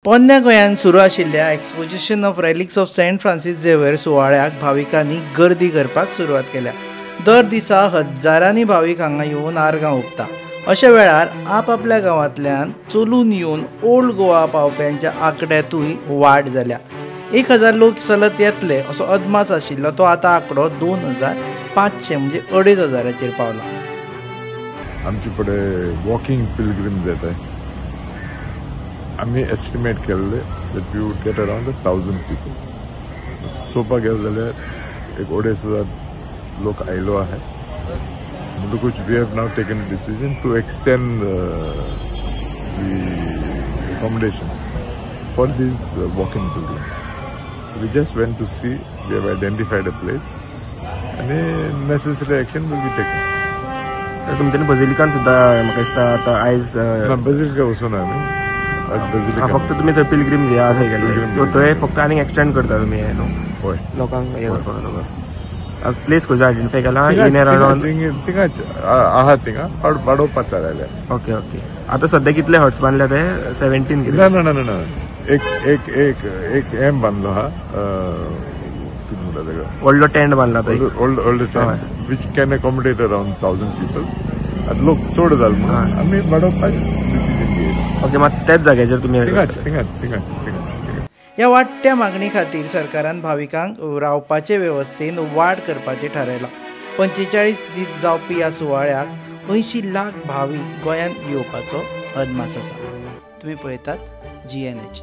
पोन्न्या गोंयांत सुरू आशिल्ल्या exposition of relics of saint Francis Xavier सुवाळ्याक भाविकांनी गर्दी करपाक सुरवात केल्या। दर दिसा हजारांनी भाविक हांगा येवन आर्गां ओंपता। अशा वेळार आपल्या गांवांतल्यान चलून येवन ओल्ड गोवा पावप्यांच्या आंकड्यांतूय वाड जाल्या। 1000 लोक चलत येतले असो अदमास आशिल्लो तो आतां आंकडो 2500 म्हणजे 2500 पावला। आमचे कडेन वॉकिंग पिलग्रिम्स येतात। आम्ही एस्टिमेट केल्ले that we would get around 1000 people. चोवपाक गेले जाल्यार एक 2500 लोक आयलो आहे। म्हणटकूच we have now taken a decision to extend the accommodation for these walking pilgrims. We just went to see, we have identified a place and a necessary action will be taken. तुमच्यानी बझिलिकान सुद्धा म्हाका दिसता आता आयज बझिलिका वचून आमी फक्त तुम्ही थंय पिलग्रिम्स या थंय गेले थंय फक्त आनीक एक्सटेंड करता तुम्ही हे न्हू? होय, लोकांक हे करपाक प्लेस खंयचो आयडेंटिफाय केला इन अराउंड थिंगाच आहा थिंगा वाडोवपाक लागल्या। Okay okay. आता सध्या कितले हट्स बांधल्या ते 17 ना ना ना ना एक एम बांधलो हा व्हडलो टेंट बांधला old tent which can accommodate around 1000 people. आता लोक चड जाल म्हणून आमी वाडोवपाक डिसिजन घेतला। ओके, मात त्याच जाग्याचेर तुम्ही ह्या वाडट्या मागणी खातीर सरकारान भाविकांक रावपाचे वेवस्थेन वाड करपाचें थारायलां। 45 दीस जावपी ह्या सुवाळ्याक 80 लाख भाविक गोंयांत येवपाचो अदमास आसा। तुम्ही पळयतात GNH।